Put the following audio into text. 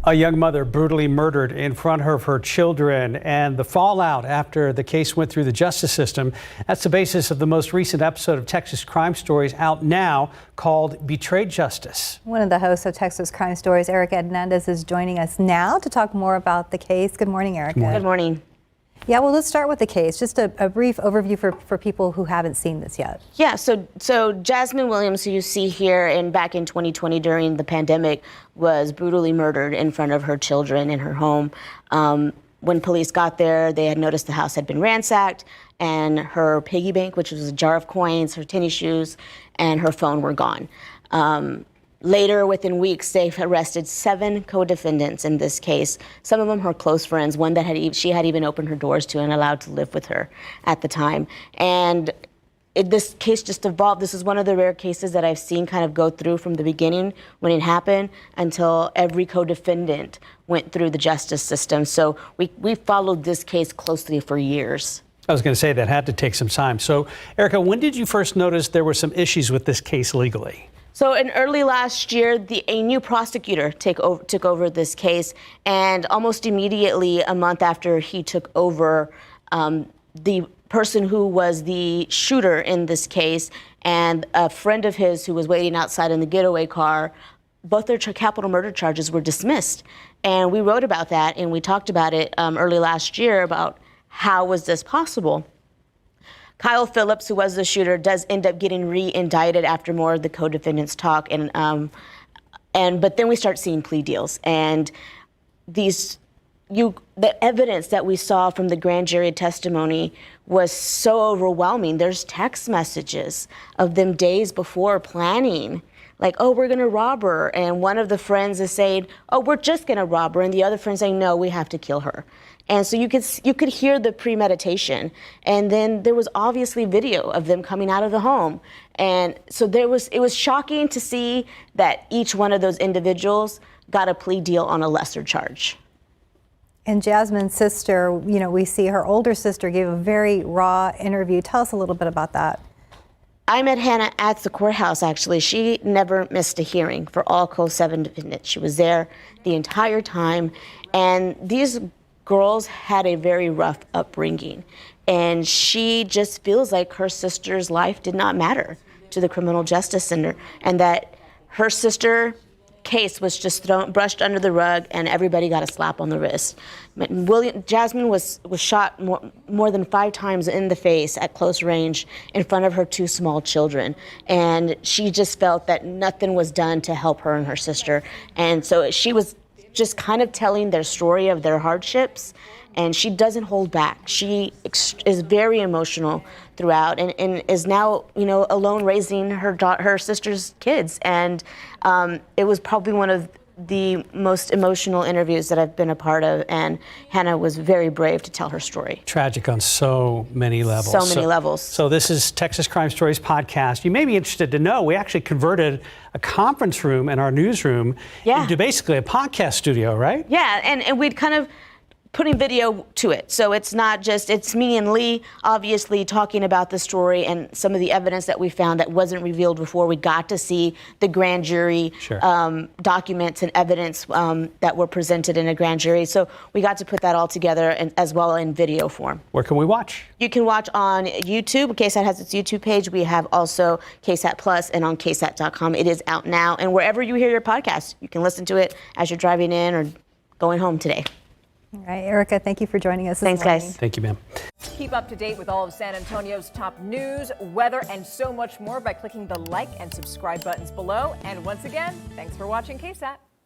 A young mother brutally murdered in front of her children, and the fallout after the case went through the justice system. That's the basis of the most recent episode of Texas Crime Stories, out now, called Betrayed Justice. One of the hosts of Texas Crime Stories, Erica Hernandez, is joining us now to talk more about the case. Good morning, Erica. Good morning. Yeah, well, let's start with the case. Just a brief overview for people who haven't seen this yet. Yeah, so Jasmine Williams, who you see here back in 2020 during the pandemic, was brutally murdered in front of her children in her home. When police got there, they had noticed the house had been ransacked, and her piggy bank, which was a jar of coins, her tennis shoes, and her phone were gone. Later, within weeks, they arrested 7 co-defendants in this case. Some of them her close friends, one that she had even opened her doors to and allowed to live with her at the time. And this case just evolved. This is one of the rare cases that I've seen kind of go through from the beginning when it happened until every co-defendant went through the justice system. So we followed this case closely for years. I was going to say that had to take some time. So, Erica, when did you first notice there were some issues with this case legally? So in early last year, a new prosecutor took over this case, and almost immediately, a month after he took over, the person who was the shooter in this case and a friend of his who was waiting outside in the getaway car, both their capital murder charges were dismissed. And we wrote about that, and we talked about it early last year about how was this possible. Kyle Phillips, who was the shooter, does end up getting re-indicted after more of the co-defendants talk, but then we start seeing plea deals, and the evidence that we saw from the grand jury testimony was so overwhelming. There's text messages of them days before planning, like, oh, we're going to rob her, and one of the friends is saying, oh, we're just going to rob her, and the other friend saying, no, we have to kill her. And so you could hear the premeditation, and then there was obviously video of them coming out of the home. And so it was shocking to see that each one of those individuals got a plea deal on a lesser charge. And Jasmine's sister, we see her older sister gave a very raw interview. Tell us a little bit about that. I met Hannah at the courthouse, actually. She never missed a hearing for all co-7 defendants. She was there the entire time. And these girls had a very rough upbringing, and she just feels like her sister's life did not matter to the criminal justice center, and that her sister case was just brushed under the rug, and everybody got a slap on the wrist. Jasmine was shot more than 5 times in the face at close range in front of her 2 small children, and she just felt that nothing was done to help her and her sister. And so she was just kind of telling their story of their hardships, and she doesn't hold back. She is very emotional throughout, and is now, alone raising her sister's kids. And it was probably one of the most emotional interviews that I've been a part of, and Hannah was very brave to tell her story. Tragic on so many levels. So many levels. So this is Texas Crime Stories podcast. You may be interested to know we actually converted a conference room in our newsroom into basically a podcast studio, right? Yeah, and we'd kind of putting video to it. So it's not just, it's me and Lee obviously talking about the story and some of the evidence that we found that wasn't revealed before. We got to see the grand jury documents and evidence that were presented in a grand jury. So we got to put that all together, and as well in video form. Where can we watch? You can watch on YouTube. KSAT has its YouTube page. We have also KSAT Plus and on KSAT.com. It is out now. And wherever you hear your podcast, you can listen to it as you're driving in or going home today. All right, Erica, thank you for joining us. Thanks, guys. Thank you, ma'am. Keep up to date with all of San Antonio's top news, weather, and so much more by clicking the like and subscribe buttons below. And once again, thanks for watching KSAT.